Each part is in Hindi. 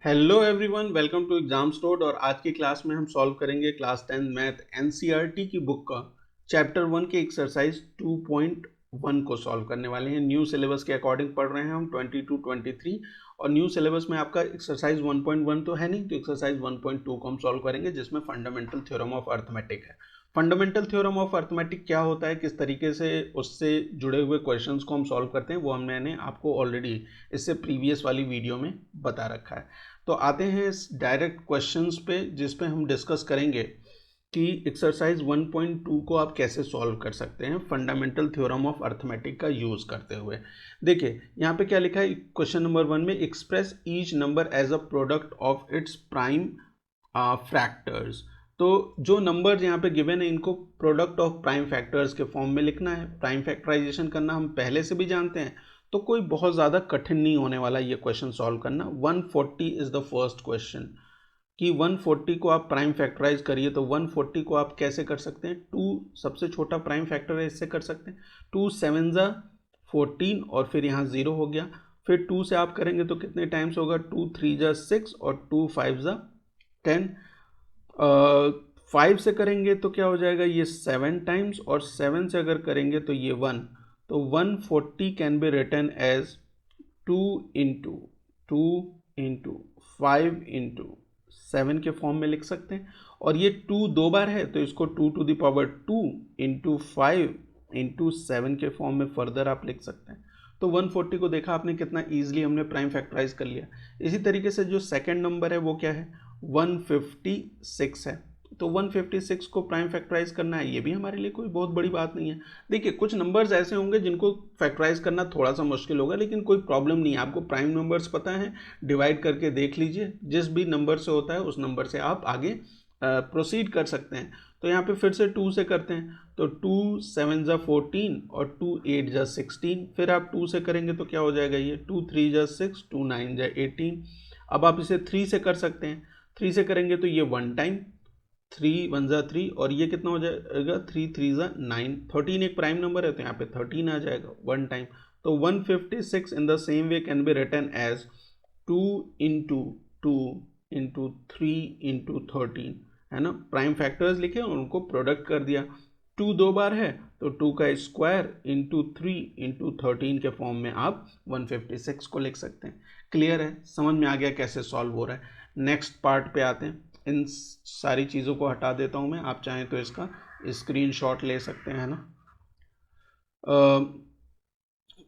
Hello everyone, welcome to exam stood. और आज की क्लास में हम सॉल्व करेंगे क्लास 10 मैथ एनसीईआरटी की बुक का चैप्टर 1 के एक्सरसाइज 2.1 को सॉल्व करने वाले हैं। न्यू सिलेबस के अकॉर्डिंग पढ़ रहे हैं हम 22-23, और न्यू सिलेबस में आपका एक्सरसाइज 1.1 तो है नहीं, तो एक्सरसाइज 1.2 को हम सॉल्व करेंगे, जिसमें फंडामेंटल थ्योरम ऑफ अर्थमेटिक है। फंडामेंटल थ्योरम ऑफ अर्थमेटिक क्या होता है, किस तरीके से उससे जुड़े हुए क्वेश्चंस को हम सॉल्व करते हैं, वो मैंने आपको ऑलरेडी इससे प्रीवियस वाली वीडियो में बता रखा है। तो आते हैं इस डायरेक्ट क्वेश्चंस पे, जिस पे हम डिस्कस करेंगे कि एक्सरसाइज 1.2 को आप कैसे सॉल्व कर सकते हैं फंडामेंटल थ्योरम ऑफ अर्थमेटिक का यूज करते हुए। देखिए यहाँ पे क्या लिखा है क्वेश्चन नंबर 1 में, express each number as a product of its prime factors. तो जो नंबर्स यहाँ पे गिवन है, इनको प्रोडक्ट ऑफ प्राइम फैक्टर्स के फॉर्म में लिखना है। प्राइम फैक्टराइजेशन करना हम पहले से भी जानते हैं, तो कोई बहुत ज़्यादा कठिन नहीं होने वाला ये क्वेश्चन सॉल्व करना। 140 इज़ द फर्स्ट क्वेश्चन कि 140 को आप प्राइम फैक्टराइज करिए। तो 140 को आप कैसे कर सकते हैं, 2 सबसे छोटा प्राइम फैक्टर है, इससे कर सकते हैं। 2 7 ज़ा 14 और फिर यहाँ 0 हो गया। फिर 2 से आप करेंगे तो कितने टाइम्स होगा, 2 3 ज़ा 6 और 2 5 ज़ा 10। 5 से करेंगे तो क्या हो जाएगा, ये 7 टाइम्स, और 7 से अगर करेंगे तो ये 1। तो 140 can be written as 2 into 2 into 5 into 7 के फॉर्म में लिख सकते हैं। और ये 2 दो बार है, तो इसको 2 to the power 2 into 5 into 7 के फॉर्म में फर्दर आप लिख सकते हैं। तो 140 को देखा आपने कितना ईजिली हमने प्राइम फैक्टराइज कर लिया। इसी तरीके से जो सेकंड नंबर है वो क्या है, 156 है। तो 156 को प्राइम फैक्टराइज करना है, ये भी हमारे लिए कोई बहुत बड़ी बात नहीं है। देखिए कुछ नंबर्स ऐसे होंगे जिनको फैक्टराइज करना थोड़ा सा मुश्किल होगा, लेकिन कोई प्रॉब्लम नहीं है। आपको प्राइम नंबर्स पता है, डिवाइड करके देख लीजिए, जिस भी नंबर से होता है उस नंबर से आप आगे प्रोसीड कर सकते हैं। तो यहाँ पे फिर से 2 से करते हैं, तो 2 7 ज़ा 14 और 2 8 ज़ा 16। फिर आप 2 से करेंगे तो क्या हो जाएगा, ये 2 3 ज़ा 6, 2 9 ज़ा 18। अब आप इसे 3 से कर सकते हैं। 3 से करेंगे तो ये 1 टाइम, 3 1 ज़ा 3, और ये कितना हो जाएगा, 3 3 ज़ा 9। 13 एक प्राइम नंबर है, तो यहाँ पे 13 आ जाएगा 1 टाइम। तो 156 in the same way can be written as 2 into 2 into 3 into 13, है ना। प्राइम फैक्टर्स लिखे और उनको प्रोडक्ट कर दिया। 2 दो बार है, तो 2 का स्क्वायर इंटू 3 इंटू 13 के फॉर्म में आप 156 को लिख सकते हैं। क्लियर है, समझ में आ गया कैसे सॉल्व हो रहा है। नेक्स्ट पार्ट पे आते हैं। इन सारी चीज़ों को हटा देता हूँ मैं, आप चाहें तो इसका स्क्रीनशॉट ले सकते हैं, है ना।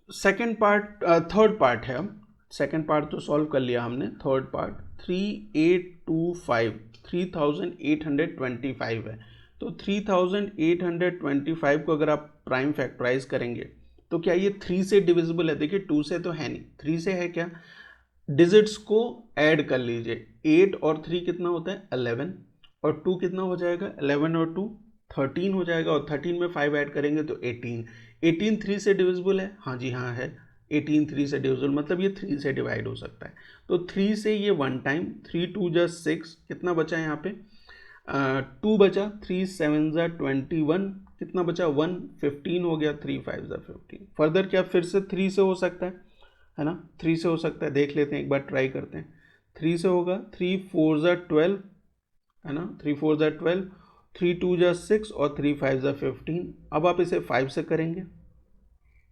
सेकंड पार्ट, थर्ड पार्ट है। अब सेकंड पार्ट तो सॉल्व कर लिया हमने। थर्ड पार्ट 3825 3825 है। तो 3825 को अगर आप प्राइम फैक्टराइज करेंगे तो क्या ये 3 से डिविजिबल है? देखिए 2 से तो है नहीं, 3 से है क्या, डिजिट्स को ऐड कर लीजिए। 8 और 3 कितना होता है, 11, और 2 कितना हो जाएगा, 11 और 2 13 हो जाएगा, और 13 में 5 ऐड करेंगे तो 18। 18 3 से डिविजिबल है, हाँ जी हाँ है। 18 3 से डिविजिबल मतलब ये 3 से डिवाइड हो सकता है। तो 3 से ये 1 टाइम, 3 2 जा 6, कितना बचा यहाँ पे, 2 बचा, 3 7 जा 21, कितना बचा 1, 15 हो गया, 3 5 जा 15। फर्दर क्या फिर से 3 से हो सकता है ना, 3 से हो सकता है, देख लेते हैं, एक बार ट्राई करते हैं। 3 से होगा, 3 4 जा 12, है ना, 3 4 जा 12, 3 2 जा 6 और 3 5 जा 15। अब आप इसे 5 से करेंगे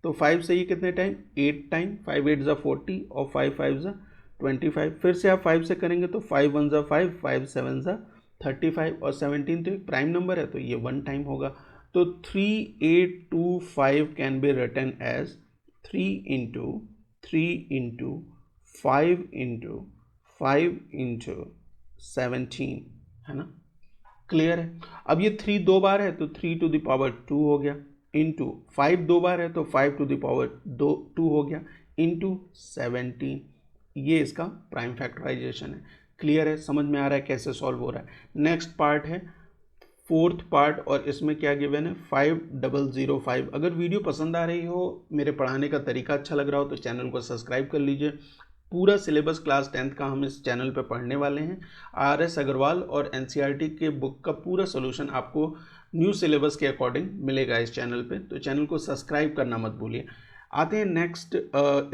तो 5 से ये कितने टाइम, 8 टाइम, 5 8 जा 40 और 5 5 जा 25। फिर से आप 5 से करेंगे तो 5 1 जा 5, 5 7 जा 35, और 17 तो एक प्राइम नंबर है, तो ये 1 टाइम होगा। तो 3825 can be written as 3 into 3 into 5 into 5 into 17, है ना। क्लियर है। अब ये 3 दो बार है, तो 3 टू द पावर 2 हो गया, इंटू 5 दो बार है, तो 5 टू द पावर 2 हो गया, इंटू 17। ये इसका प्राइम फैक्टराइजेशन है। क्लियर है, समझ में आ रहा है कैसे सॉल्व हो रहा है। नेक्स्ट पार्ट है फोर्थ पार्ट, और इसमें क्या गिवन है, 5005। अगर वीडियो पसंद आ रही हो, मेरे पढ़ाने का तरीका अच्छा लग रहा हो, तो चैनल को सब्सक्राइब कर लीजिए। पूरा सिलेबस क्लास 10th का हम इस चैनल पे पढ़ने वाले हैं। RS अग्रवाल और NCERT के बुक का पूरा सोल्यूशन आपको न्यू सिलेबस के अकॉर्डिंग मिलेगा इस चैनल पे, तो चैनल को सब्सक्राइब करना मत भूलिए। आते हैं नेक्स्ट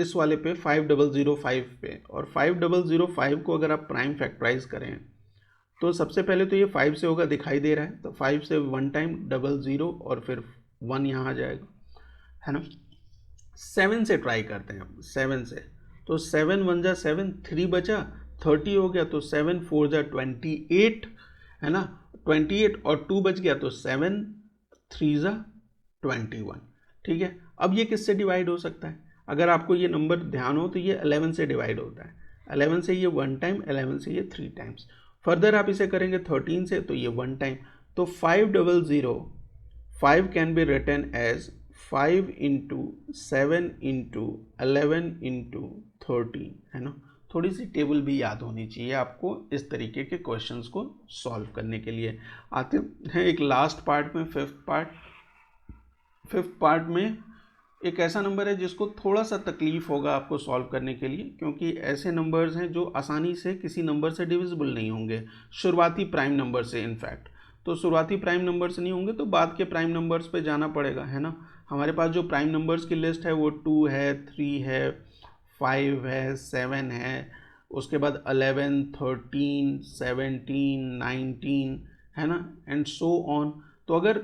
इस वाले पे 5005 पे, और 5005 को अगर आप प्राइम फैक्टराइज करें तो सबसे पहले तो ये 5 से होगा, दिखाई दे रहा है, तो 5 से 1 टाइम 00 और फिर 1 यहाँ आ जाएगा, है ना। 7 से ट्राई करते हैं, 7 से, तो 7 1 जा 7, 3 बचा, 30 हो गया, तो 7 4 जा 28, है ना, 28 और 2 बच गया, तो 7 3 जा 21। ठीक है, अब ये किससे डिवाइड हो सकता है? अगर आपको ये नंबर ध्यान हो तो ये 11 से डिवाइड होता है, 11 से ये 1 टाइम, 11 से ये 3 टाइम्स। फर्दर आप इसे करेंगे 13 से तो ये 1 टाइम, तो 5 can be written as 5 into 7 into 11 into 13, है ना। थोड़ी सी टेबल भी याद होनी चाहिए आपको इस तरीके के क्वेश्चंस को सॉल्व करने के लिए। आते हैं एक लास्ट पार्ट में, फिफ्थ पार्ट में एक ऐसा नंबर है जिसको थोड़ा सा तकलीफ होगा आपको सॉल्व करने के लिए, क्योंकि ऐसे नंबर्स हैं जो आसानी से किसी नंबर से डिविजिबल नहीं होंगे, शुरुआती प्राइम नंबर से। इनफैक्ट तो शुरुआती प्राइम नंबर से नहीं होंगे तो बाद के प्राइम नंबर्स पे जाना पड़ेगा, है ना। हमारे पास जो प्राइम नंबर्स की लिस्ट है वो 2 है, 3 है, 5 है, 7 है, उसके बाद 11, 13, 17, 19, है ना, एंड सो ऑन। तो अगर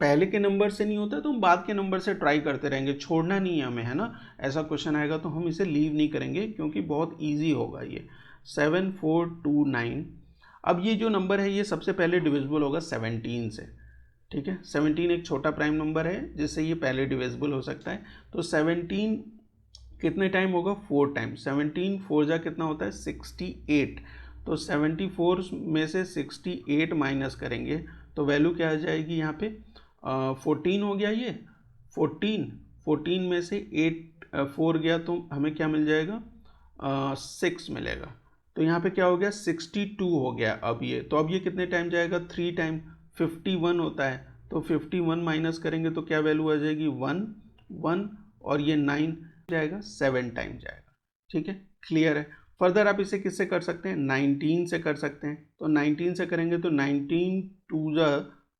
पहले के नंबर से नहीं होता तो हम बाद के नंबर से ट्राई करते रहेंगे, छोड़ना नहीं है हमें, है ना। ऐसा क्वेश्चन आएगा तो हम इसे लीव नहीं करेंगे क्योंकि बहुत इजी होगा ये। 7429, अब ये जो नंबर है ये सबसे पहले डिविजिबल होगा 17 से, ठीक है। 17 एक छोटा प्राइम नंबर है जिससे ये पहले डिविजिबल हो सकता है। तो 17 कितने टाइम होगा? 4 टाइम। 17 4 जा कितना होता है? 68। तो 74 में से 68 माइनस करेंगे तो वैल्यू क्या आ जाएगी यहाँ पे? 14 हो गया ये, 14 में से 4 गया तो हमें क्या मिल जाएगा? 6 मिलेगा। तो यहाँ पे क्या हो गया? 62 हो गया अब ये। तो अब ये कितने टाइम जाएगा? 3 टाइम। 51 होता है तो 51 माइनस करेंगे तो क्या वैल्यू आ जाएगी? 1 और ये 9 जाएगा, 7 टाइम जाएगा। ठीक है, क्लियर है। फर्दर आप इसे किससे कर सकते हैं? 19 से कर सकते हैं। तो 19 से करेंगे तो 19 2 जा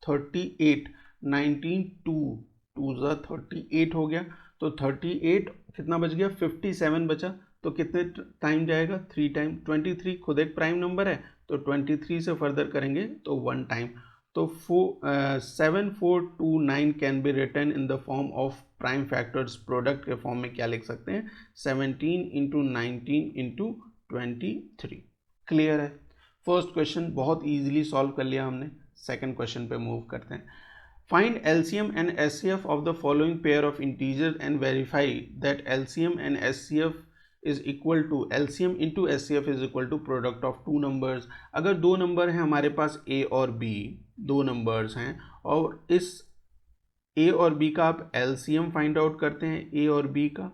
38, 19 2 जा 38 हो गया। तो 38 कितना बच गया? 57 बचा। तो कितने टाइम जाएगा? 3 टाइम। 23 खुद एक प्राइम नंबर है तो 23 से फर्दर करेंगे तो 1 टाइम। तो 7429 can be written in the form of prime factors product के फॉर्म में क्या लिख सकते हैं? 17 इंटू 19 इंटू 23। क्लियर है। फर्स्ट क्वेश्चन बहुत इजीली सॉल्व कर लिया हमने। सेकंड क्वेश्चन पे मूव करते हैं। Find LCM and SCF of the following pair of integers and verify that LCM and SCF is equal to LCM into SCF is equal to product of two numbers। अगर दो नंबर हैं हमारे पास A और B, दो नंबर्स हैं और इस A और B का आप LCM फाइंड आउट करते हैं A और B का,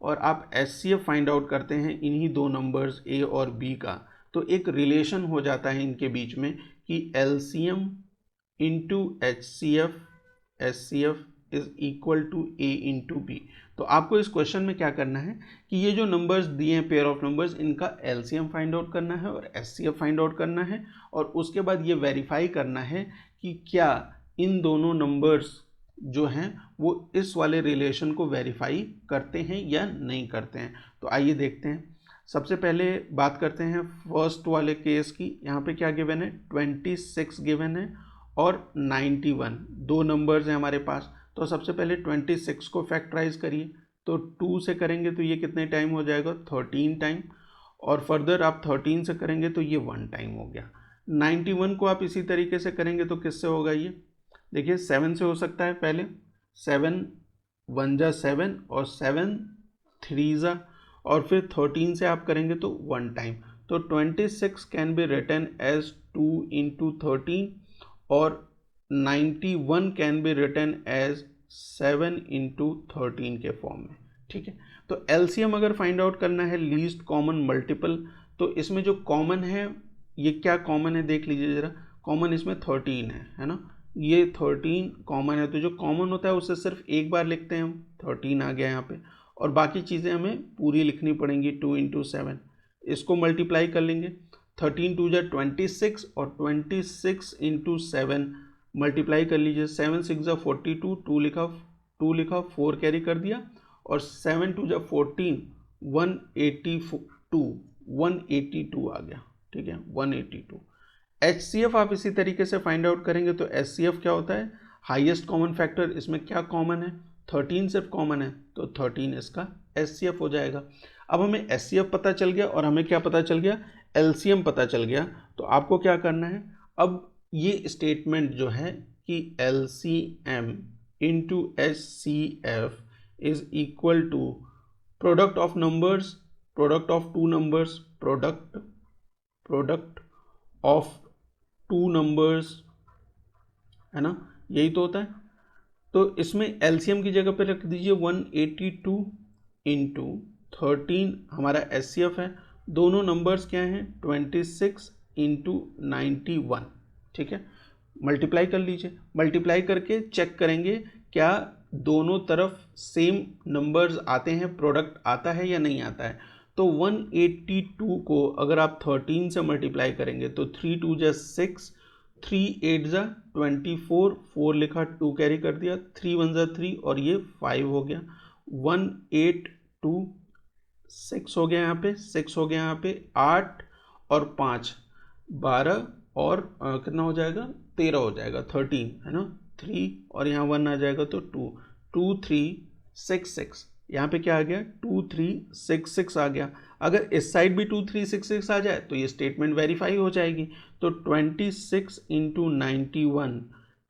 और आप SCF फाइंड आउट करते हैं इन्हीं दो नंबर्स A और B का, तो एक रिलेशन हो जाता है इनके बीच में कि LCM into SCF is equal to A into B। तो आपको इस क्वेश्चन में क्या करना है कि ये जो नंबर्स दिए हैं पेयर ऑफ नंबर्स, इनका LCM फाइंड आउट करना है और SCF फाइंड आउट करना है, और उसके बाद ये वेरीफाई करना है कि क्या इन दोनों नंबर्स जो हैं वो इस वाले रिलेशन को वेरीफाई करते हैं या नहीं करते हैं। तो आइए देखते हैं। सबसे पहले बात करते हैं फर्स्ट वाले केस की। यहाँ पे क्या गिवन है? 26 गिवन है और 91, दो नंबर्स हैं हमारे पास। तो सबसे पहले 26 को फैक्टराइज करिए, तो 2 से करेंगे तो ये कितने टाइम हो जाएगा? 13 टाइम। और फर्दर आप 13 से करेंगे तो ये 1 टाइम हो गया। 91 को आप इसी तरीके से करेंगे तो किससे होगा ये? देखिए 7 से हो सकता है पहले, 7 1 जा 7 और 7 3 जा, और फिर 13 से आप करेंगे तो 1 टाइम। तो 26 can be written as 2 into 13 और 91 can be written as 7 into 13 के फॉर्म में। ठीक है, तो एलसीएम अगर फाइंड आउट करना है लीस्ट कॉमन मल्टीपल, तो इसमें जो कॉमन है ये क्या कॉमन है देख लीजिए ज़रा। कॉमन इसमें 13 है ना, ये 13 कॉमन है। तो जो कॉमन होता है उससे सिर्फ एक बार लिखते हैं हम, 13 आ गया यहाँ पे, और बाकी चीज़ें हमें पूरी लिखनी पड़ेंगी। 2 इंटू 7 इसको मल्टीप्लाई कर लेंगे, 13 2 जा 26 और 26 इंटू 7 मल्टीप्लाई कर लीजिए। 7 6 जा 42, 2 लिखा 4 कैरी कर दिया और 7 टू जा 14, 182 आ गया, ठीक है 182। HCF आप इसी तरीके से फाइंड आउट करेंगे तो HCF क्या होता है, हाईएस्ट कॉमन फैक्टर, इसमें क्या कॉमन है, 13 सिर्फ कॉमन है, तो 13 इसका HCF हो जाएगा। अब हमें HCF पता चल गया और हमें क्या पता चल गया, LCM पता चल गया। तो आपको क्या करना है, अब ये स्टेटमेंट जो है कि LCM into HCF is equal to product of numbers, product of two numbers, product of two numbers, है ना, यही तो होता है। तो इसमें LCM की जगह पे रख दीजिए 182 इंटू 13 हमारा HCF है, दोनों नंबर्स क्या हैं 26 इंटू 91, ठीक है, मल्टीप्लाई कर लीजिए। मल्टीप्लाई करके चेक करेंगे क्या दोनों तरफ सेम नंबर्स आते हैं, प्रोडक्ट आता है या नहीं आता है। तो 182 को अगर आप 13 से मल्टीप्लाई करेंगे तो 3 2 जा 6, 3 8 जा 24, 4 लिखा 2 कैरी कर दिया, 3 1 जा 3 और ये 5 हो गया, 182 6 हो गया, यहाँ पे 6 हो गया, यहाँ पे 8 और 5 12 और कितना हो जाएगा 13 हो जाएगा, 13 है ना, 3 और यहाँ 1 आ जाएगा तो 2 2 3 6 6, यहाँ पे क्या आ गया 2 3 6 6 आ गया। अगर इस साइड भी 2 3 6 6 आ जाए तो ये स्टेटमेंट वेरीफाई हो जाएगी। तो 26 इंटू 91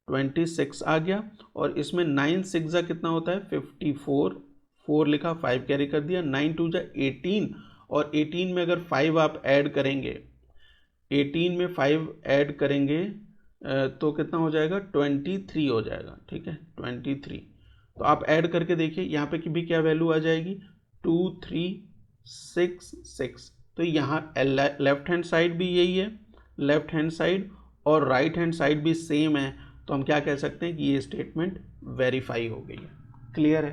26 आ गया और इसमें 9 6 जा कितना होता है 54, 4 लिखा 5 कैरी कर दिया, 9 2 जा 18 और 18 में अगर 5 आप ऐड करेंगे, 18 में 5 ऐड करेंगे तो कितना हो जाएगा 23 हो जाएगा, ठीक है 23। तो आप ऐड करके देखिए यहाँ पे भी क्या वैल्यू आ जाएगी 2 3 6 6। तो यहाँ लेफ्ट हैंड साइड भी यही है, लेफ्ट हैंड साइड और राइट हैंड साइड भी सेम है, तो हम क्या कह सकते हैं कि ये स्टेटमेंट वेरीफाई हो गई है। क्लियर है,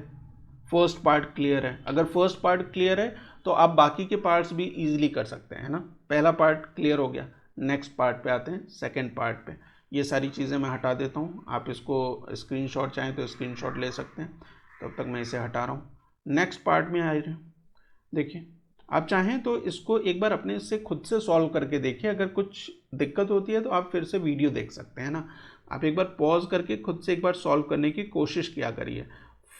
फर्स्ट पार्ट क्लियर है। अगर फर्स्ट पार्ट क्लियर है तो आप बाकी के पार्ट्स भी इजीली कर सकते हैं, है ना। पहला पार्ट क्लियर हो गया, नेक्स्ट पार्ट पे आते हैं, सेकंड पार्ट पे। ये सारी चीज़ें मैं हटा देता हूँ, आप इसको स्क्रीनशॉट चाहें तो स्क्रीनशॉट ले सकते हैं, तब तक मैं इसे हटा रहा हूँ। नेक्स्ट पार्ट में आ रहे हैं, देखिए आप चाहें तो इसको एक बार अपने से खुद से सॉल्व करके देखिए, अगर कुछ दिक्कत होती है तो आप फिर से वीडियो देख सकते हैं ना। आप एक बार पॉज करके खुद से एक बार सॉल्व करने की कोशिश किया करिए।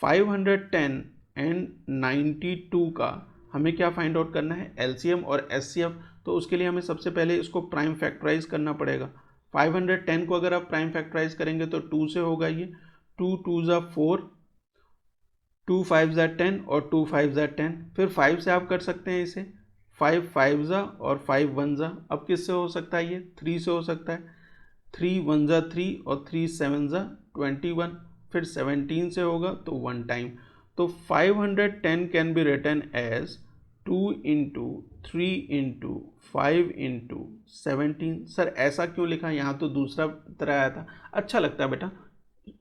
510 एंड 92 का हमें क्या फाइंड आउट करना है, LCM और HCF। तो उसके लिए हमें सबसे पहले इसको प्राइम फैक्टराइज करना पड़ेगा। 510 को अगर आप प्राइम फैक्टराइज करेंगे तो 2 से होगा ये, 2 2 जा 4, 2 5 जा 10 और 2 5 जा 10। फिर 5 से आप कर सकते हैं इसे, 5 5 जा और 5 1 जा। अब किससे हो सकता है ये, 3 से हो सकता है, 3 1 जा 3 और 3 7 जा 21। फिर 17 से होगा तो 1 टाइम। तो 510 can be written as 2 into 3 into 5 into 17। Sir ऐसा क्यों लिखा, यहाँ तो दूसरा तरह आया था। अच्छा लगता है बेटा,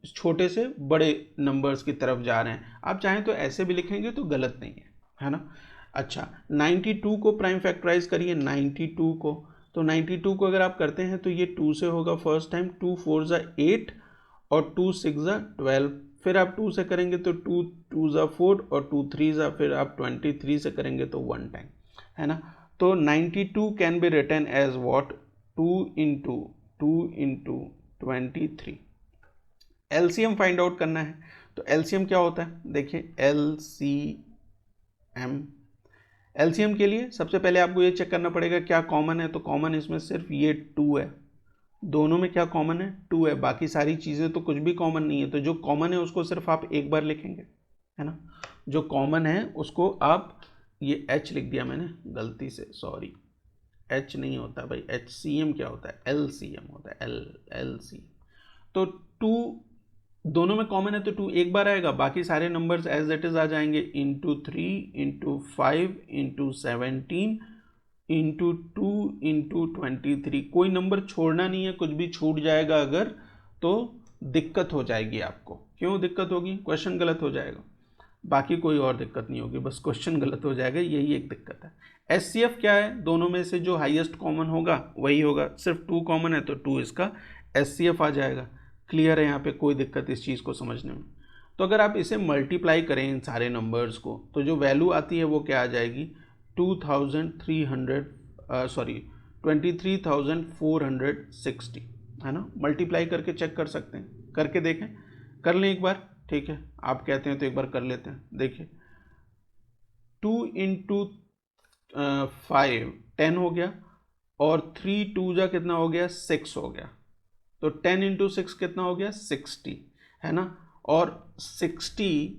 छोटे से बड़े नंबर्स की तरफ जा रहे हैं, आप चाहें तो ऐसे भी लिखेंगे तो गलत नहीं है ना। अच्छा 92 को प्राइम फैक्टराइज करिए, 92 को। तो 92 को अगर आप करते हैं तो ये 2 से होगा फर्स्ट टाइम, 2 4 जा 8 और 2 6 जा 12। फिर आप 2 से करेंगे तो 2 2 जा 4 और 2 3 जा, फिर आप 23 से करेंगे तो 1 टाइम, है ना। तो 92 can be written as what, 2 into 23। LCM find out करना है, तो LCM क्या होता है, देखिए LCM के लिए सबसे पहले आपको ये चेक करना पड़ेगा क्या कॉमन है। तो कॉमन इसमें सिर्फ ये 2 है, दोनों में क्या कॉमन है 2 है, बाकी सारी चीज़ें तो कुछ भी कॉमन नहीं है। तो जो कॉमन है उसको सिर्फ आप एक बार लिखेंगे, है ना। जो कॉमन है उसको आप, ये H लिख दिया मैंने गलती से, सॉरी, H नहीं होता भाई, HCM क्या होता है, LCM होता है, LCM। तो 2 दोनों में कॉमन है तो 2 एक बार आएगा, बाकी सारे नंबर्स एज इट इज आ जाएंगे, into 3 into 5 into 17 into 2 into 23। कोई नंबर छोड़ना नहीं है, कुछ भी छूट जाएगा अगर तो दिक्कत हो जाएगी आपको। क्यों दिक्कत होगी, क्वेश्चन गलत हो जाएगा, बाकी कोई और दिक्कत नहीं होगी, बस क्वेश्चन गलत हो जाएगा, यही एक दिक्कत है। HCF क्या है, दोनों में से जो हाईएस्ट कॉमन होगा वही होगा, सिर्फ 2 कॉमन है तो 2 इसका HCF आ जाएगा। क्लियर है, यहाँ पे कोई दिक्कत इस चीज़ को समझने में। तो अगर आप इसे मल्टीप्लाई करें इन सारे नंबर्स को तो जो वैल्यू आती है वो क्या आ जाएगी 23,460 है ना। मल्टीप्लाई करके चेक कर सकते हैं, करके देखें, कर लें एक बार, ठीक है। आप कहते हैं तो एक बार कर लेते हैं। देखिए 2 इंटू 5 10 हो गया, और 3 2 जा कितना हो गया 6 हो गया, तो 10 इंटू 6 कितना हो गया 60 है ना। और 60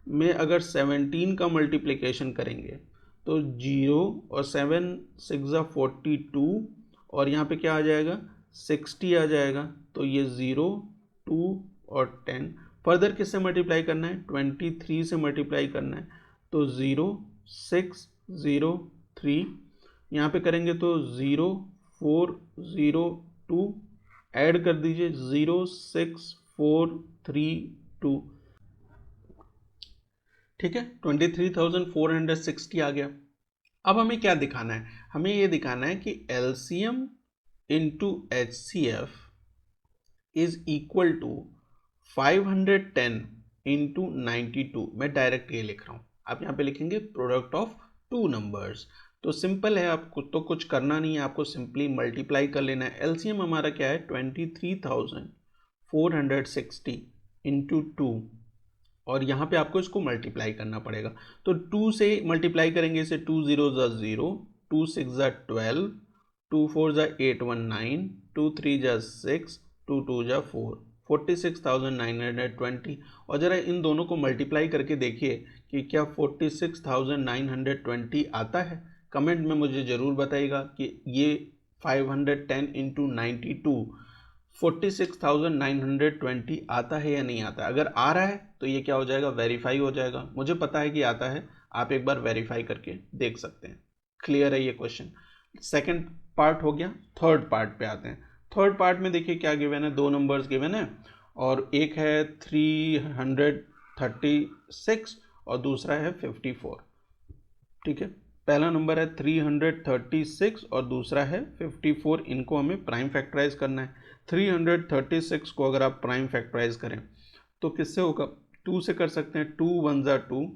में अगर 17 का मल्टीप्लिकेशन करेंगे तो 0 और 7 6 जा 42, और यहाँ पे क्या आ जाएगा 60 आ जाएगा। तो ये 0 2 और 10 फर्दर किससे मल्टीप्लाई करना है 23 से मल्टीप्लाई करना है, तो 0 6 0 3 यहाँ पे करेंगे तो 0 4 0 2 ऐड कर दीजिए 0 6 4 3 2, ठीक है 23,460 आ गया। अब हमें क्या दिखाना है, हमें ये दिखाना है कि LCM into HCF is equal to 510 into 92। मैं डायरेक्ट ये लिख रहा हूँ, आप यहाँ पे लिखेंगे प्रोडक्ट ऑफ टू नंबर्स। तो सिंपल है, आपको तो कुछ करना नहीं है, आपको सिंपली मल्टीप्लाई कर लेना है। LCM हमारा क्या है 23,460 इंटू 2, और यहाँ पे आपको इसको मल्टीप्लाई करना पड़ेगा। तो 2 से मल्टीप्लाई करेंगे इसे, 2 0 ज़ा 0, 2 6 ज़ा 12, 2 4 ज़ा 819, 2 3 ज़ा 6, 2 2 ज़ा 4, 46,920। और ज़रा इन दोनों को मल्टीप्लाई करके देखिए कि क्या 46,920 आता है। कमेंट में मुझे ज़रूर बताइएगा कि ये 510 इंटू 92 46,920 आता है या नहीं आता। अगर आ रहा है तो ये क्या हो जाएगा वेरीफाई हो जाएगा। मुझे पता है कि आता है, आप एक बार वेरीफाई करके देख सकते हैं। क्लियर है ये क्वेश्चन। सेकंड पार्ट हो गया, थर्ड पार्ट पे आते हैं। थर्ड पार्ट में देखिए क्या गिवन है, दो नंबर्स गिवन है, और एक है 336 और दूसरा है 54, ठीक है। पहला नंबर है 336 और दूसरा है 54, इनको हमें प्राइम फैक्टराइज करना है। 336 को अगर आप प्राइम फैक्टराइज करें तो किससे होगा, 2 से कर सकते हैं, 2 1 ज़ा 2,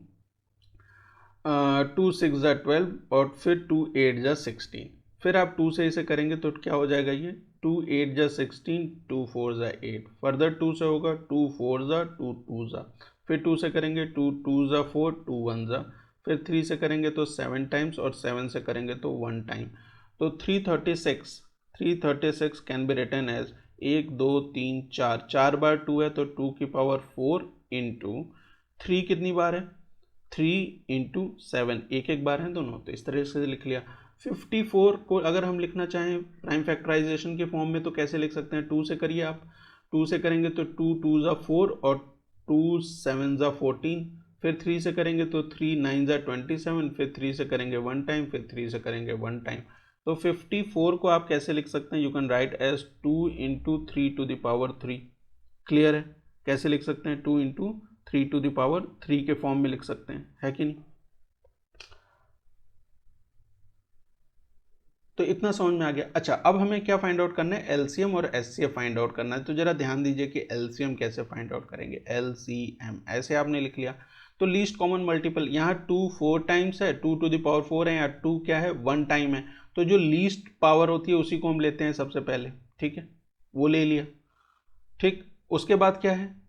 2 6 ज़ा 12 और फिर 2 8 ज़ा 16। फिर आप 2 से इसे करेंगे तो क्या हो जाएगा ये 2 8 ज़ा 16, 2 4 ज़ा 8, फर्दर 2 से होगा 2 4 ज़ा 2 2 ज़ा, फिर 2 से करेंगे 2 2 ज़ा 4, 2 1 ज़ा, फिर 3 से करेंगे तो 7 टाइम्स, और 7 से करेंगे तो 1 टाइम। तो 336 कैन बी रिटन एज 1 2 3 4, 4 बार 2 है तो 2 की पावर 4 इंटू 3 कितनी बार है 3 इंटू 7, एक एक बार है दोनों, तो इस तरह से लिख लिया। 54 को अगर हम लिखना चाहें प्राइम फैक्टराइजेशन के फॉर्म में तो कैसे लिख सकते हैं, 2 से करिए आप, 2 से करेंगे तो 2 2 ज़ा 4 और 2 7 ज़ा 14, फिर 3 से करेंगे तो 3 9 ज़ा 27, फिर 3 से करेंगे 1 टाइम, फिर 3 से करेंगे 1 टाइम। तो 54 को आप कैसे लिख सकते हैं, you can write as 2 into 3 to the power 3। Clear है, कैसे लिख सकते हैं 2 इंटू 3 टू द पावर 3 के फॉर्म में लिख सकते हैं, है कि नहीं। तो इतना समझ में आ गया। अच्छा, अब हमें क्या फाइंड आउट करना है, एलसीएम और एचसीएफ फाइंड आउट करना है। तो जरा ध्यान दीजिए कि एलसीएम कैसे फाइंड आउट करेंगे। एलसीएम ऐसे आपने लिख लिया, तो लीस्ट कॉमन मल्टीपल, यहाँ 2 4 टाइम्स है, 2 टू द पावर 4 है, या 2 क्या है 1 टाइम है, तो जो लीस्ट पावर होती है उसी को हम लेते हैं सबसे पहले, ठीक है, वो ले लिया। ठीक, उसके बाद क्या है,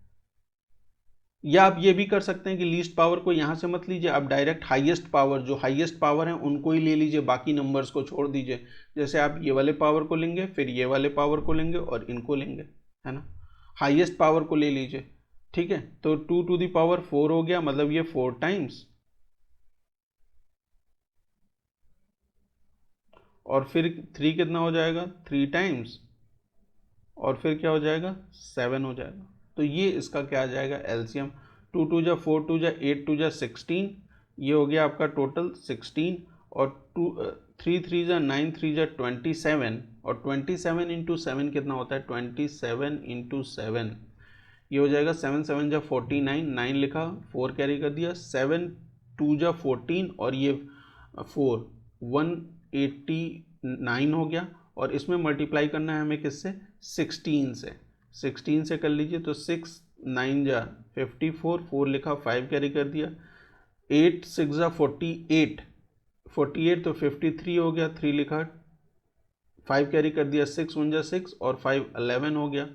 या आप ये भी कर सकते हैं कि लीस्ट पावर को यहाँ से मत लीजिए, आप डायरेक्ट हाईएस्ट पावर, जो हाईएस्ट पावर है उनको ही ले लीजिए, बाकी नंबर्स को छोड़ दीजिए। जैसे आप ये वाले पावर को लेंगे, फिर ये वाले पावर को लेंगे और इनको लेंगे, है ना, हाईएस्ट पावर को ले लीजिए, ठीक है। तो 2 टू द पावर 4 हो गया, मतलब ये 4 टाइम्स, और फिर 3 कितना हो जाएगा 3 टाइम्स, और फिर क्या हो जाएगा 7 हो जाएगा। तो ये इसका क्या आ जाएगा एलसीएम, 2 2 जा 4 2 जा 8 2 जा 16, ये हो गया आपका टोटल 16, और 3 3 जा 9 3 जा 27, और 27 इंटू 7 कितना होता है 27 इंटू 7, ये हो जाएगा 7 7 जा 49, 9 लिखा 4 कैरी कर दिया, 7 2 जा 14 और ये 4 189 हो गया। और इसमें मल्टीप्लाई करना है हमें किससे 16 से, 16 से कर लीजिए, तो 6 9 जा 54, 4 लिखा, 5 कैरी कर दिया, 8 6 जा 48, 48 तो 53 हो गया, 3 लिखा, 5 कैरी कर दिया, 6 1 जा 6 और 5 11 हो गया,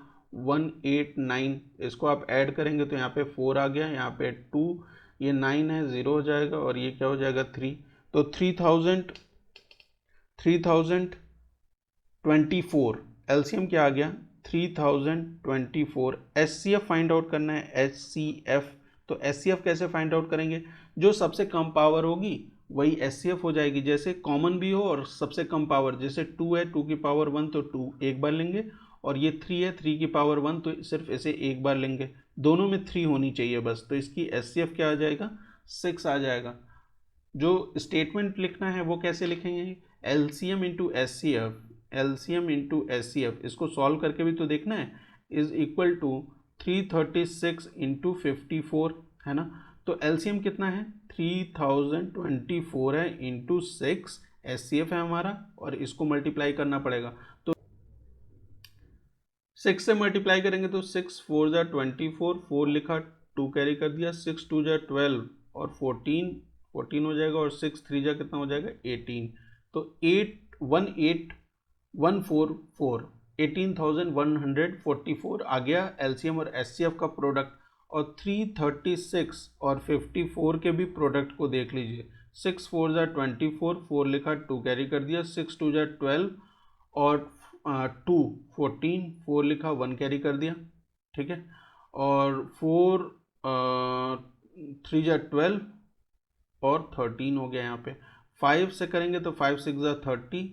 189। इसको आप ऐड करेंगे तो यहाँ पे 4 आ गया, यहाँ पे 2, ये 9 है, 0 हो जाएगा और ये क्या हो जाएगा 3। तो 3024 एलसीएम क्या आ गया 3024। एचसीएफ फाइंड आउट करना है, एचसीएफ। तो एचसीएफ कैसे फाइंड आउट करेंगे, जो सबसे कम पावर होगी वही एचसीएफ हो जाएगी। जैसे कॉमन भी हो और सबसे कम पावर, जैसे 2 है, 2 की पावर 1 तो 2 एक बार लेंगे, और ये 3 है, 3 की पावर 1 तो सिर्फ इसे एक बार लेंगे। दोनों में 3 होनी चाहिए बस, तो इसकी एचसीएफ क्या आ जाएगा 6 आ जाएगा। जो स्टेटमेंट लिखना है वो कैसे लिखेंगे, LCM into HCF, LCM into HCF, इसको सॉल्व करके भी तो देखना है, इज इक्वल टू 336 इंटू 54 है ना। तो एलसीएम कितना है 3024 है इंटू 6, एचसीएफ है हमारा, और इसको मल्टीप्लाई करना पड़ेगा। तो 6 से मल्टीप्लाई करेंगे तो 6 4 जा 24, 4 लिखा, 2 कैरी कर दिया, 6 2 जा 12 और 14 हो जाएगा, और 6 3 जा कितना हो जाएगा 18। तो 18144 18,144 आ गया एलसीएम और एचसीएफ का प्रोडक्ट। और 336 और 54 के भी प्रोडक्ट को देख लीजिए, 6 4 जा 24, 4 लिखा, 2 कैरी कर दिया, 6 2 जा 12 और 2 14, 4 लिखा, 1 कैरी कर दिया, ठीक है, और 4 3 जा 12 और 13 हो गया। यहाँ पे 5 से करेंगे तो 5 6 जा 30,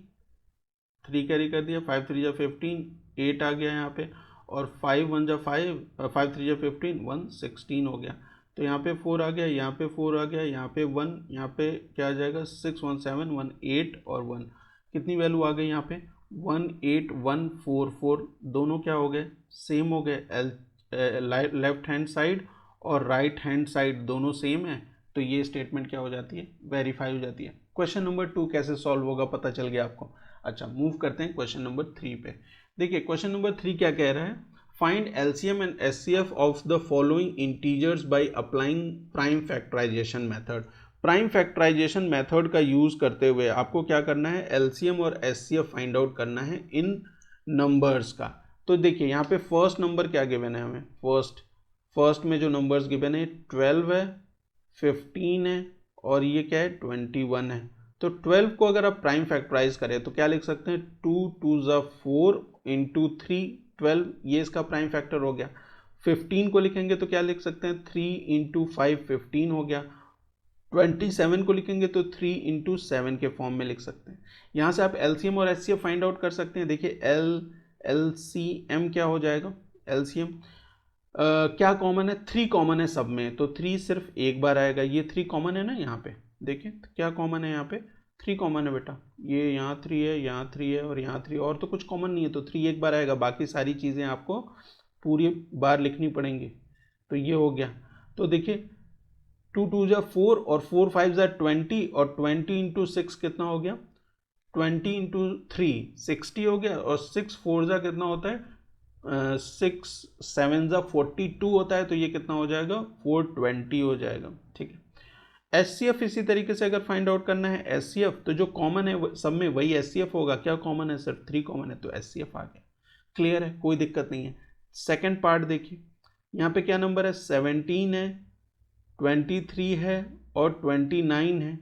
3 कैरी कर दिया, 5 3 जा 15, 8 आ गया यहाँ पे, और 5 1 जा 5, 5 3 जा 15, 1 16 हो गया। तो यहाँ पे 4 आ गया, यहाँ पे 4 आ गया, यहाँ पे 1, यहाँ पे क्या आ जाएगा 6 1 7 1 8 और 1, कितनी वैल्यू आ गई यहाँ पे 18144। दोनों क्या हो गए सेम हो गए, लेफ्ट हैंड साइड और राइट हैंड साइड दोनों सेम है, तो ये स्टेटमेंट क्या हो जाती है वेरीफाई हो जाती है। क्वेश्चन नंबर 2 कैसे सॉल्व होगा पता चल गया आपको। अच्छा, मूव करते हैं क्वेश्चन नंबर 3 पे। देखिए क्वेश्चन नंबर 3 क्या कह रहा है, find LCM and HCF of the following integers by applying prime factorisation method. प्राइम फैक्टराइजेशन मेथड का यूज करते हुए आपको क्या करना है, एलसीएम और एचसीएफ फाइंड आउट करना है इन नंबर्स का। तो देखिए यहाँ पे फर्स्ट नंबर क्या गिवन है हमें, फर्स्ट में जो नंबर्स गिवन है 12 है, 15 है और ये क्या है 21 है। तो 12 को अगर आप प्राइम फैक्टराइज करें तो क्या लिख सकते हैं 2 2 ज़ा 4 इंटू 3 12, ये इसका प्राइम फैक्टर हो गया। 15 को लिखेंगे तो क्या लिख सकते हैं 3 इंटू 5 15 हो गया। 27 को लिखेंगे तो 3 इंटू 7 के फॉर्म में लिख सकते हैं। यहाँ से आप एलसीएम और एचसीएफ फाइंड आउट कर सकते हैं। देखिए एलसीएम क्या हो जाएगा, एलसीएम क्या कॉमन है 3 कॉमन है सब में, तो 3 सिर्फ एक बार आएगा, ये 3 कॉमन है ना यहाँ पे, देखिए क्या कॉमन है यहाँ पे 3 कॉमन है बेटा, ये यहाँ 3 है, यहाँ 3 है और यहाँ 3, और तो कुछ कॉमन नहीं है, तो 3 एक बार आएगा, बाकी सारी चीज़ें आपको पूरी बार लिखनी पड़ेंगी। तो ये हो गया। तो देखिए 2 2 जा 4 और 4 5 जा 20 और 20 इंटू 6 कितना हो गया 20 इंटू 3 60 हो गया, और 6 4 जा कितना होता है 6 7 जा 42 होता है, तो ये कितना हो जाएगा 420 हो जाएगा, ठीक है। एचसीएफ इसी तरीके से अगर फाइंड आउट करना है एचसीएफ, तो जो कॉमन है सब में वही एचसीएफ होगा, क्या कॉमन है सिर्फ 3 कॉमन है, तो एचसीएफ आ गया। क्लियर है, कोई दिक्कत नहीं है। सेकेंड पार्ट देखिए, यहाँ पे क्या नंबर है 17 है, 23 है और 29 है,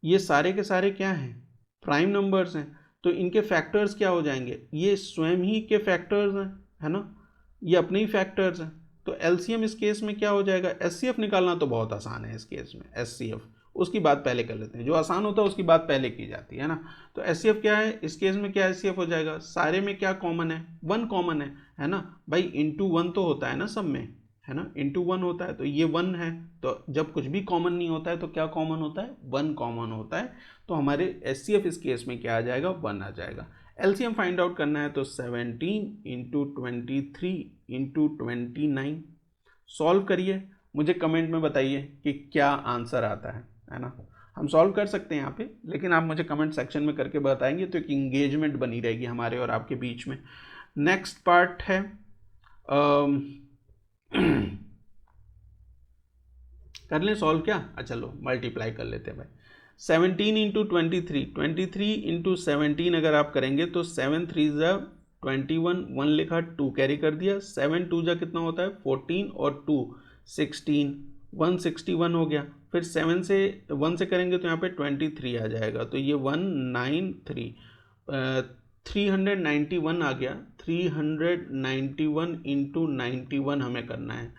ये सारे के सारे क्या हैं प्राइम नंबर्स हैं, तो इनके फैक्टर्स क्या हो जाएंगे, ये स्वयं ही के फैक्टर्स हैं, है ना, ये अपने ही फैक्टर्स हैं। तो एलसीएम इस केस में क्या हो जाएगा, एचसीएफ निकालना तो बहुत आसान है इस केस में, एचसीएफ उसकी बात पहले कर लेते हैं, जो आसान होता है उसकी बात पहले की जाती है ना। तो एचसीएफ क्या है इस केस में, क्या एचसीएफ हो जाएगा, सारे में क्या कॉमन है 1 कॉमन है ना भाई, इंटू 1 तो होता है ना सब में, है ना, इंटू 1 होता है, तो ये 1 है, तो जब कुछ भी कॉमन नहीं होता है तो क्या कॉमन होता है 1 कॉमन होता है, तो हमारे एचसीएफ इस केस में क्या आ जाएगा 1 आ जाएगा। एलसीएम फाइंड आउट करना है तो 17 इंटू 23 इंटू 29, सॉल्व करिए, मुझे कमेंट में बताइए कि क्या आंसर आता है ना। हम सॉल्व कर सकते हैं यहाँ पे, लेकिन आप मुझे कमेंट सेक्शन में करके बताएंगे तो एक इंगेजमेंट बनी रहेगी हमारे और आपके बीच में। नेक्स्ट पार्ट है कर लें सॉल्व क्या? अच्छा लो मल्टीप्लाई कर लेते हैं भाई। 17 इंटू 23, 23 इंटू 17 अगर आप करेंगे तो 7 3 जा 21, 1 लिखा 2 कैरी कर दिया, 7 2 जा कितना होता है 14 और 2 16, 161 हो गया। फिर 7 से 1 से करेंगे तो यहाँ पे 23 आ जाएगा, तो ये 193 391 आ गया। 391 इंटू 91 हमें करना है,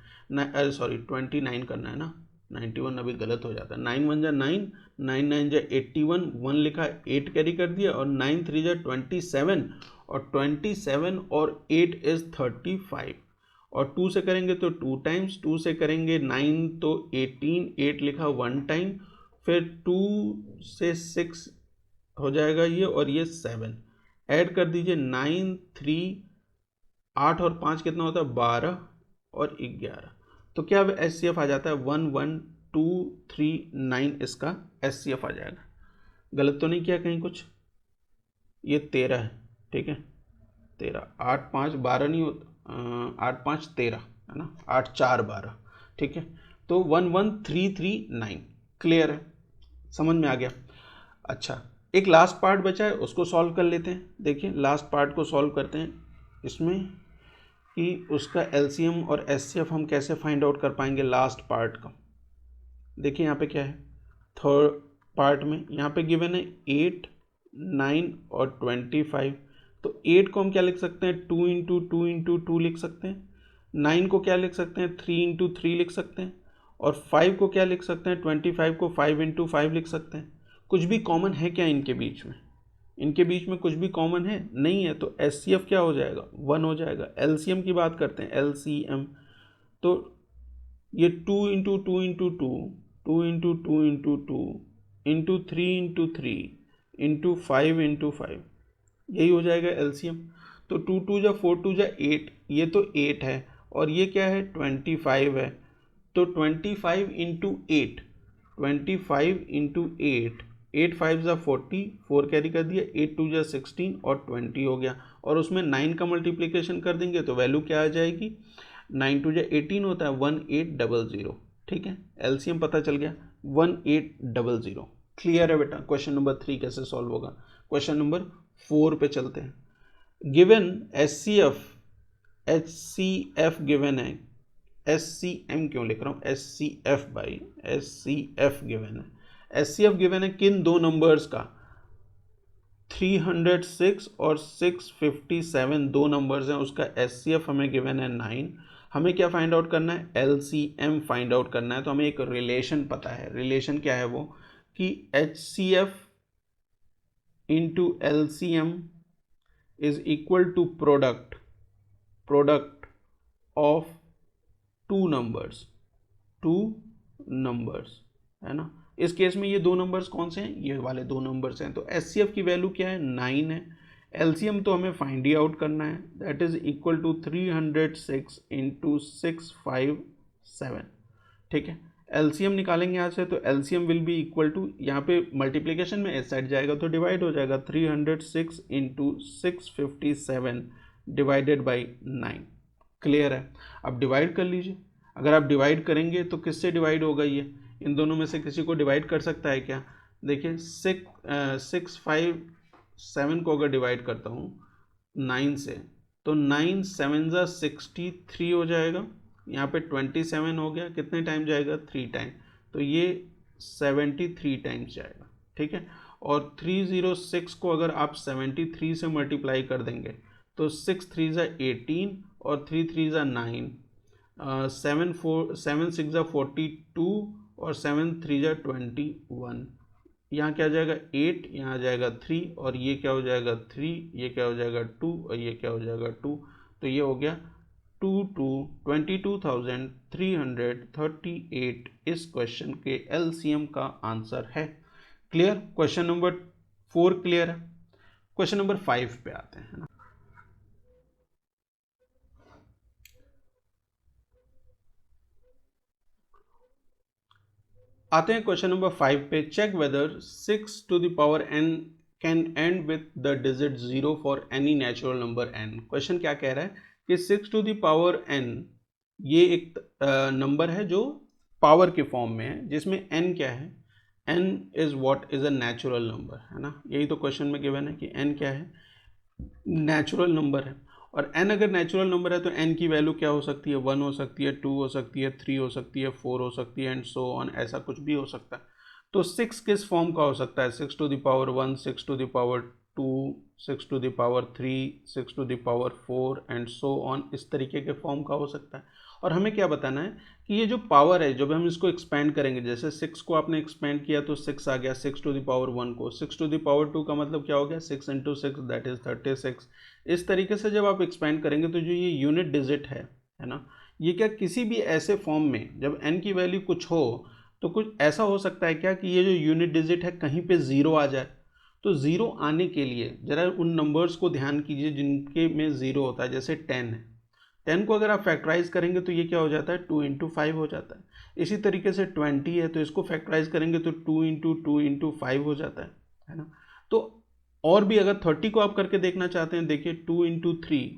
सॉरी 29 करना है ना, 91 अभी गलत हो जाता है। 9 1 जा 9, 9 9 जा 81, 1 लिखा 8 कैरी कर दिया, और 9 3 जा 27, और 27 और 8 इज 35, और 2 से करेंगे तो 2 टाइम्स, 2 से करेंगे 9 तो 18, 8 लिखा 1 टाइम, फिर 2 से 6 हो जाएगा ये, और ये 7 ऐड कर दीजिए। 9 3 8 और 5 कितना होता है 12 और 11, तो क्या अब SCF आ जाता है 11239, इसका SCF आ जाएगा। गलत तो नहीं किया कहीं कुछ? ये 13 है, ठीक है 13, 8 5 12 नहीं होता, 8 5 13 है ना, 8 4 12, ठीक है। तो 11339 क्लियर है, समझ में आ गया। अच्छा एक लास्ट पार्ट बचा है, उसको सॉल्व कर लेते हैं। देखिए लास्ट पार्ट को सॉल्व करते हैं इसमें कि उसका LCM और SCF हम कैसे फाइंड आउट कर पाएंगे लास्ट पार्ट का। देखिए यहाँ पे क्या है, थर्ड पार्ट में यहाँ पे गिवन है 8 9 और 25, तो 8 को हम क्या लिख सकते हैं 2 इंटू 2 इंटू 2 लिख सकते हैं, 9 को क्या लिख सकते हैं 3 इंटू 3 लिख सकते हैं, और 5 को क्या लिख सकते हैं 25 को 5 इंटू 5 लिख सकते हैं। कुछ भी कॉमन है क्या इनके बीच में? इनके बीच में कुछ भी कॉमन है नहीं है, तो SCF क्या हो जाएगा 1 हो जाएगा। LCM की बात करते हैं LCM, तो ये 2 into 2 into 2, 2 into 2 into 2 into 3 into 3 into 5 into 5, यही हो जाएगा LCM। तो 2 2 जा 4 2 जा 8, ये तो 8 है, और ये क्या है 25 है, तो 25 इंटू 8, 25 इंटू 8, 8 5 जा 40, 4 कैरी कर दिया, 8 2 जा 16 और 20 हो गया, और उसमें 9 का मल्टीप्लिकेशन कर देंगे तो वैल्यू क्या आ जाएगी, 9 2 जा 18 होता है 1800, ठीक है। LCM पता चल गया 1800। क्लियर है बेटा? क्वेश्चन नंबर 3 कैसे सॉल्व होगा। क्वेश्चन नंबर 4 पे चलते हैं। गिवन HCF गिवन है, SCM क्यों लिख रहा हूँ, SCF बाई SCF गिवन है। SCF गिवन है किन दो नंबर्स का, 306 और 657 दो नंबर्स हैं, उसका SCF हमें गिवन है 9। हमें क्या फाइंड आउट करना है, LCM फाइंड आउट करना है। तो हमें एक रिलेशन पता है, रिलेशन क्या है वो, कि HCF into LCM is equal to product of two numbers, है ना। इस केस में ये दो नंबर्स कौन से हैं, ये वाले दो नंबर्स हैं। तो SCF की वैल्यू क्या है 9 है, LCM तो हमें फाइंड ही आउट करना है, that is equal to 306 into 657, ठीक है। LCM निकालेंगे यहाँ से, तो LCM will be equal to, यहाँ पे मल्टीप्लिकेशन में इस साइड जाएगा तो डिवाइड हो जाएगा, 306 इंटू 657 डिवाइडेड बाई 9। क्लियर है? अब डिवाइड कर लीजिए। अगर आप डिवाइड करेंगे तो किससे डिवाइड होगा, ये इन दोनों में से किसी को डिवाइड कर सकता है क्या? देखिए 657 को अगर डिवाइड करता हूँ 9 से, तो 9 7 जा 63 हो जाएगा, यहाँ पे 27 हो गया, कितने टाइम जाएगा 3 टाइम, तो ये 73 टाइम्स जाएगा, ठीक है। और 306 को अगर आप 73 से मल्टीप्लाई कर देंगे तो 6 3 जा 18 और 3 3 जा 9, 7 6 जा 42 और 7 3 जा 21, यहाँ क्या आ जाएगा 8, यहाँ आ जाएगा 3, और ये क्या हो जाएगा 3, ये क्या हो जाएगा 2, और ये क्या हो जाएगा 2, तो ये हो गया 22,338 इस क्वेश्चन के LCM का आंसर है। क्लियर? क्वेश्चन नंबर 4 क्लियर है। क्वेश्चन नंबर 5 पे आते हैं, है ना। आते हैं क्वेश्चन नंबर 5 पे। Check whether 6 to the power n can end with the digit 0 for any natural number n। Question क्या कह रहा है कि 6 to the power n ये एक नंबर है जो पावर के फॉर्म में है, जिसमें n क्या है, n is what is a natural number, है ना। यही तो क्वेश्चन में गिवन है कि n क्या है, नेचुरल नंबर है। और n अगर नेचुरल नंबर है तो n की वैल्यू क्या हो सकती है, 1 हो सकती है, 2 हो सकती है, 3 हो सकती है, 4 हो सकती है, एंड सो ऑन, ऐसा कुछ भी हो सकता है। तो 6 किस फॉर्म का हो सकता है, 6 to the power 1, 6 to the power 2, 6 to the power 3, 6 to the power 4 and so on, इस तरीके के फॉर्म का हो सकता है। और हमें क्या बताना है कि ये जो पावर है, जब हम इसको एक्सपेंड करेंगे, जैसे 6 को आपने एक्सपेंड किया तो 6 आ गया, 6 टू द पावर 1 को, 6 टू द पावर 2 का मतलब क्या हो गया, 6 इंटू 6 दैट इज 36। इस तरीके से जब आप एक्सपेंड करेंगे तो जो ये यूनिट डिजिट है ना, ये क्या किसी भी ऐसे फॉर्म में जब n की वैल्यू कुछ हो तो कुछ ऐसा हो सकता है क्या कि ये जो यूनिट डिजिट है कहीं पे ज़ीरो आ जाए। तो ज़ीरो आने के लिए ज़रा उन नंबर्स को ध्यान कीजिए जिनके में ज़ीरो होता है, जैसे 10 है, 10 को अगर आप फैक्टराइज करेंगे तो ये क्या हो जाता है, 2 इंटू 5 हो जाता है। इसी तरीके से 20 है तो इसको फैक्टराइज करेंगे तो 2 इंटू 2 इंटू 5 हो जाता है ना। तो और भी अगर 30 को आप करके देखना चाहते हैं, देखिए 2 इंटू 3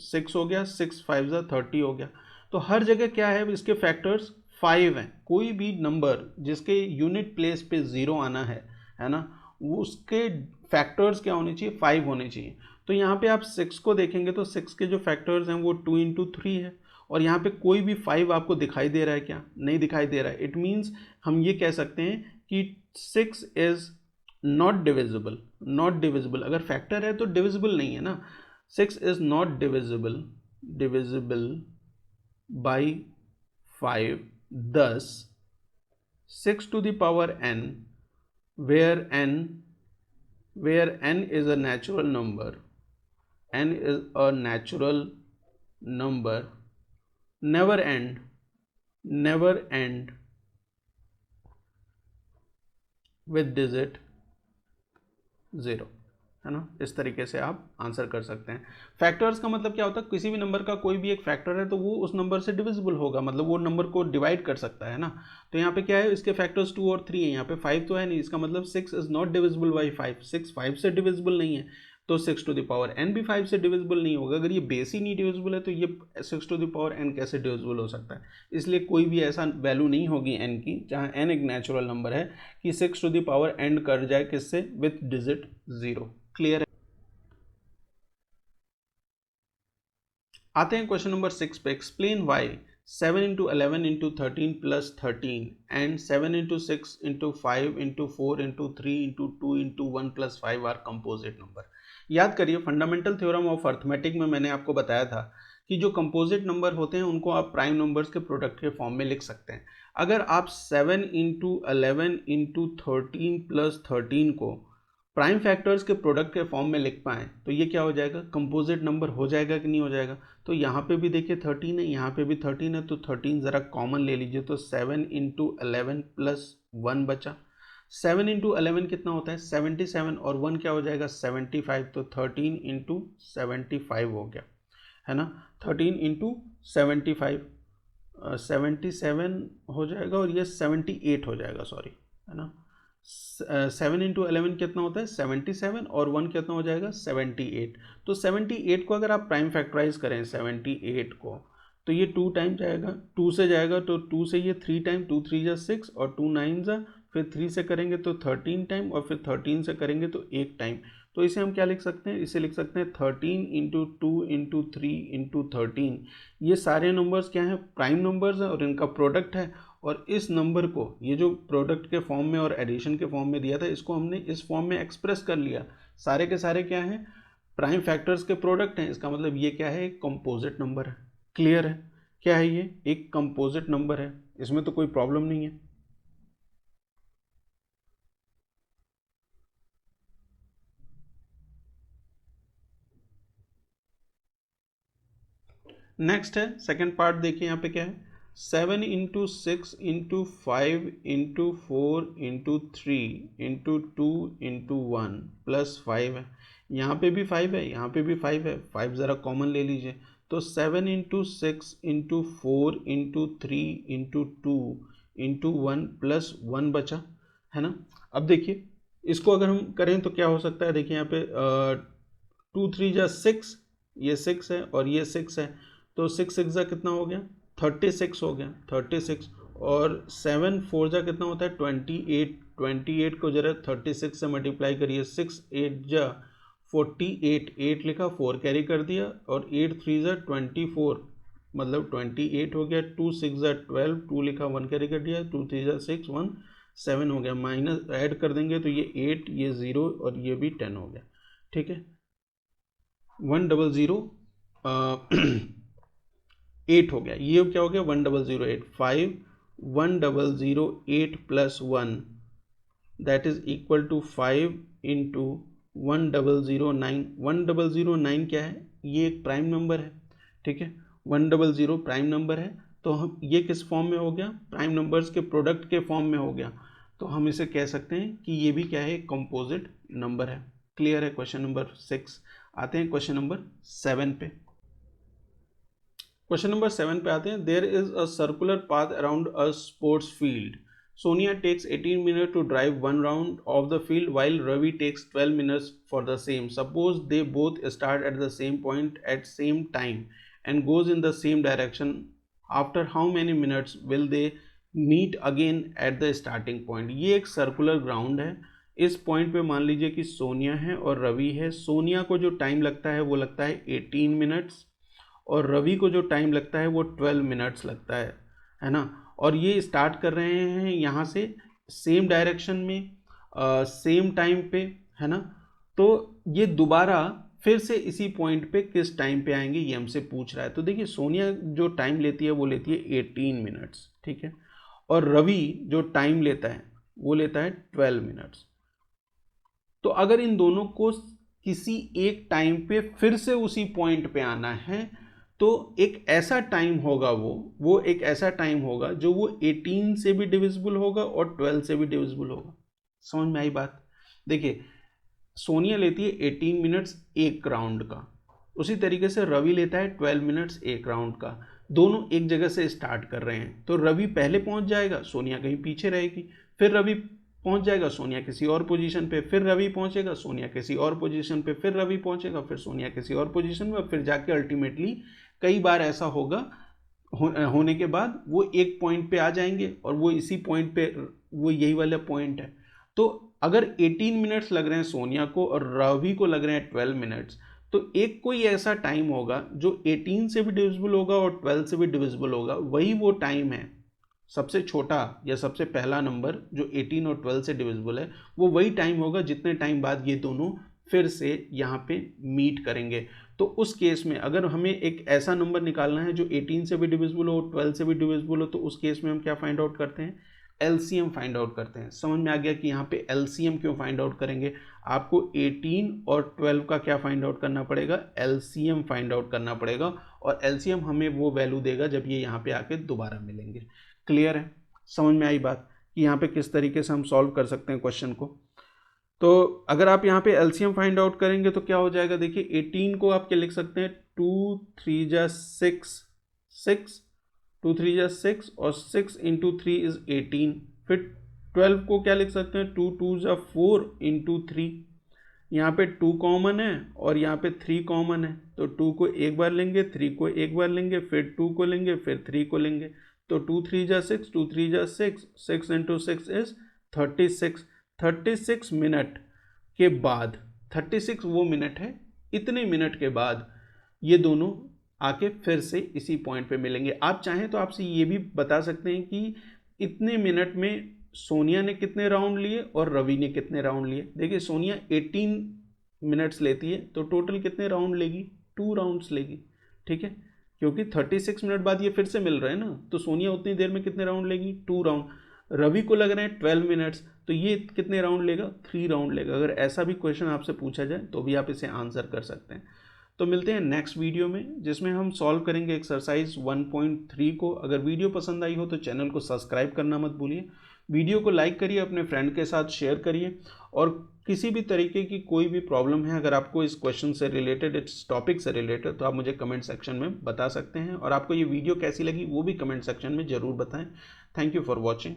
6 हो गया, 6 5 30 हो गया। तो हर जगह क्या है, इसके फैक्टर्स 5 हैं। कोई भी नंबर जिसके यूनिट प्लेस पे ज़ीरो आना है ना, वो उसके फैक्टर्स क्या होने चाहिए, 5 होने चाहिए। तो यहाँ पे आप 6 को देखेंगे तो 6 के जो फैक्टर्स हैं वो 2 इंटू 3 है, और यहाँ पे कोई भी 5 आपको दिखाई दे रहा है क्या, नहीं दिखाई दे रहा है। इट मीन्स हम ये कह सकते हैं कि 6 is not divisible. Not divisible, अगर फैक्टर है तो डिविजिबल नहीं है ना। 6 is not divisible by 5, thus 6 to the power n, where n is a natural number, n is a natural number, never end with digit 0, है ना। इस तरीके से आप आंसर कर सकते हैं। फैक्टर्स का मतलब क्या होता है, किसी भी नंबर का कोई भी एक फैक्टर है तो वो उस नंबर से डिविजिबल होगा, मतलब वो नंबर को डिवाइड कर सकता है ना। तो यहाँ पे क्या है, इसके फैक्टर्स 2 और 3 है, यहाँ पे 5 तो है नहीं, इसका मतलब 6 इज नॉट डिविजिबल बाई 5, 6 5 से डिविजिबल नहीं है। तो 6 टू द पावर n भी 5 से डिविजिबल नहीं होगा। अगर ये बेस ही नहीं डिविजिबल है तो ये 6 टू द पावर n कैसे डिविजिबल हो सकता है। इसलिए कोई भी ऐसा वैल्यू नहीं होगी n की जहाँ n एक नेचुरल नंबर है कि 6 टू द पावर एंड कर जाए किससे, विथ डिजिट 0। क्लियर है। आते हैं क्वेश्चन नंबर 6 पे। Explain why 7 into 11 into 13 plus 13 and 7 into 6 into 5 into 4 into 3 into 2 into 1 plus 5 are composite number. याद करिए, फंडामेंटल थ्योरम ऑफ अर्थमेटिक में मैंने आपको बताया था कि जो कंपोजिट नंबर होते हैं उनको आप प्राइम नंबर्स के प्रोडक्ट के फॉर्म में लिख सकते हैं। अगर आप 7 इंटू 11 इंटू 13 प्लस 13 को प्राइम फैक्टर्स के प्रोडक्ट के फॉर्म में लिख पाएँ तो ये क्या हो जाएगा, कंपोजिट नंबर हो जाएगा कि नहीं हो जाएगा। तो यहाँ पे भी देखिए 13 है, यहाँ पे भी 13 है, तो 13 ज़रा कॉमन ले लीजिए, तो 7 इंटू 11 प्लस 1 बचा। 7 इंटू 11 कितना होता है, 77, और 1 क्या हो जाएगा, 75। तो 13 इंटू 75 हो गया, है ना। 13 इंटू 75 77 हो जाएगा, और ये 78 हो जाएगा, सॉरी, है ना। 7 इंटू 11 कितना होता है, 77, और 1 कितना हो जाएगा, 78। तो 78 को अगर आप प्राइम फैक्टराइज करें 78 को, तो ये 2 टाइम जाएगा, 2 से जाएगा तो 2 से ये 3 टाइम, 2 3 जा 6, और 2 9 जा, फिर 3 से करेंगे तो 13 टाइम, और फिर 13 से करेंगे तो 1 टाइम। तो इसे हम क्या लिख सकते हैं, इसे लिख सकते हैं 13 इंटू 2 इंटू 3 इंटू 13। ये सारे नंबर्स क्या हैं, प्राइम नंबर्स हैं और इनका प्रोडक्ट है। और इस नंबर को, ये जो प्रोडक्ट के फॉर्म में और एडिशन के फॉर्म में दिया था, इसको हमने इस फॉर्म में एक्सप्रेस कर लिया। सारे के सारे क्या हैं, प्राइम फैक्टर्स के प्रोडक्ट हैं। इसका मतलब ये क्या है, एक कंपोजिट नंबर है। क्लियर है, क्या है ये, एक कंपोजिट नंबर है, इसमें तो कोई प्रॉब्लम नहीं है। नेक्स्ट है सेकेंड पार्ट, देखिए यहाँ पे क्या है, 7 into 6 into 5 into 4 into 3 into 2 into 1 plus 5 है। यहाँ पे भी 5 है, यहाँ पे भी 5 है, 5 ज़रा कॉमन ले लीजिए। तो 7 into 6 into 4 into 3 into 2 into 1 plus 1 बचा, है ना। अब देखिए इसको अगर हम करें तो क्या हो सकता है, देखिए यहाँ पे 2 3 जा 6, ये 6 है और ये 6 है, तो 6 6 कितना हो गया 36 हो गया 36, और 7 4 जा कितना होता है 28, 28 को जरा 36 से मल्टीप्लाई करिए, 6 8 जा 48, 8 लिखा 4 कैरी कर दिया, और 8 3 जा 24 मतलब 28 हो गया, 2 6 जा 12, 2 लिखा 1 कैरी कर दिया, 2 3 जा 6 1 7 हो गया, माइनस ऐड कर देंगे तो ये 8 ये 0 और ये भी 10 हो गया। ठीक है 100 8 हो गया, ये क्या हो गया 1008, 5 1008 plus 1 that is equal to 5 into 1009। 1009 क्या है, ये एक प्राइम नंबर है। ठीक है 100 प्राइम नंबर है, तो हम ये किस फॉर्म में हो गया, प्राइम नंबर्स के प्रोडक्ट के फॉर्म में हो गया, तो हम इसे कह सकते हैं कि ये भी क्या है, कंपोजिट नंबर है। क्लियर है क्वेश्चन नंबर 6। आते हैं क्वेश्चन नंबर 7 पे। क्वेश्चन नंबर 7 पे आते हैं। There is a circular path around a sports field. Sonia takes 18 minutes to drive one round of the field while Ravi takes 12 minutes for the same. Suppose they both start at the same point at same time and goes in the same direction. After how many minutes will they meet again at the starting point? ये एक सर्कुलर ग्राउंड है। इस पॉइंट पे मान लीजिए कि सोनिया है और रवि है। सोनिया को जो टाइम लगता है वो लगता है 18 मिनट्स, और रवि को जो टाइम लगता है वो 12 मिनट्स लगता है ना। और ये स्टार्ट कर रहे हैं यहाँ से सेम डायरेक्शन में सेम टाइम पे, है ना। तो ये दोबारा फिर से इसी पॉइंट पे किस टाइम पे आएंगे ये हमसे पूछ रहा है। तो देखिए सोनिया जो टाइम लेती है वो लेती है 18 मिनट्स, ठीक है, और रवि जो टाइम लेता है वो लेता है 12 मिनट्स। तो अगर इन दोनों को किसी एक टाइम पे फिर से उसी पॉइंट पे आना है तो एक ऐसा टाइम होगा, वो एक ऐसा टाइम होगा जो वो 18 से भी डिविजिबल होगा और 12 से भी डिविजिबल होगा। समझ में आई बात। देखिए सोनिया लेती है 18 मिनट्स एक राउंड का, उसी तरीके से रवि लेता है 12 मिनट्स एक राउंड का। दोनों एक जगह से स्टार्ट कर रहे हैं, तो रवि पहले पहुंच जाएगा, सोनिया कहीं पीछे रहेगी, फिर रवि पहुंच जाएगा, सोनिया किसी और पोजीशन पे, फिर रवि पहुंचेगा, सोनिया किसी और पोजीशन पे, फिर रवि पहुंचेगा, फिर सोनिया किसी और पोजीशन में, फिर जाके अल्टीमेटली कई बार ऐसा होगा होने के बाद वो एक पॉइंट पे आ जाएंगे और वो इसी पॉइंट पे, वो यही वाला पॉइंट है। तो अगर 18 मिनट्स लग रहे हैं सोनिया को और रवि को लग रहे हैं 12 मिनट्स, तो एक कोई ऐसा टाइम होगा जो 18 से भी डिविजिबल होगा और 12 से भी डिविजिबल होगा। वही वो टाइम है, सबसे छोटा या सबसे पहला नंबर जो 18 और 12 से डिविजिबल है, वो वही टाइम होगा जितने टाइम बाद ये दोनों फिर से यहाँ पे मीट करेंगे। तो उस केस में अगर हमें एक ऐसा नंबर निकालना है जो 18 से भी डिविजिबल हो, 12 से भी डिविजिबल हो, तो उस केस में हम क्या फाइंड आउट करते हैं, एलसीएम फाइंड आउट करते हैं। समझ में आ गया कि यहाँ पे एलसीएम क्यों फाइंड आउट करेंगे। आपको 18 और 12 का क्या फाइंड आउट करना पड़ेगा, एलसीएम फाइंड आउट करना पड़ेगा, और एलसीएम हमें वो वैल्यू देगा जब ये यहाँ पे आके दोबारा मिलेंगे। क्लियर है, समझ में आई बात कि यहाँ पे किस तरीके से हम सॉल्व कर सकते हैं क्वेश्चन को। तो अगर आप यहाँ पे एलसीएम फाइंड आउट करेंगे तो क्या हो जाएगा, देखिए 18 को आप क्या लिख सकते हैं, 2 3 जा 6 6, 2 3 जा 6 और 6 इंटू 3 इज 18। फिर 12 को क्या लिख सकते हैं, 2 2 जा 4 इंटू 3, यहाँ पे 2 कॉमन है और यहाँ पे 3 कॉमन है, तो 2 को एक बार लेंगे, 3 को एक बार लेंगे, फिर 2 को लेंगे, फिर 3 को लेंगे, तो 2 3 जा 6, 2 3 जा 6, 6 इंटू 6 इज 36। 36 मिनट के बाद, 36 वो मिनट है, इतने मिनट के बाद ये दोनों आके फिर से इसी पॉइंट पे मिलेंगे। आप चाहें तो आपसे ये भी बता सकते हैं कि इतने मिनट में सोनिया ने कितने राउंड लिए और रवि ने कितने राउंड लिए। देखिए सोनिया 18 मिनट्स लेती है तो टोटल कितने राउंड लेगी, 2 राउंड्स लेगी, ठीक है, क्योंकि 36 मिनट बाद ये फिर से मिल रहे हैं ना, तो सोनिया उतनी देर में कितने राउंड लेगी, 2 राउंड। रवि को लग रहे हैं 12 मिनट्स, तो ये कितने राउंड लेगा, 3 राउंड लेगा। अगर ऐसा भी क्वेश्चन आपसे पूछा जाए तो भी आप इसे आंसर कर सकते हैं। तो मिलते हैं नेक्स्ट वीडियो में जिसमें हम सॉल्व करेंगे एक्सरसाइज 1.3 को। अगर वीडियो पसंद आई हो तो चैनल को सब्सक्राइब करना मत भूलिए, वीडियो को लाइक करिए, अपने फ्रेंड के साथ शेयर करिए, और किसी भी तरीके की कोई भी प्रॉब्लम है अगर आपको इस क्वेश्चन से रिलेटेड, इस टॉपिक से रिलेटेड, तो आप मुझे कमेंट सेक्शन में बता सकते हैं। और आपको ये वीडियो कैसी लगी वो भी कमेंट सेक्शन में ज़रूर बताएं। Thank you for watching.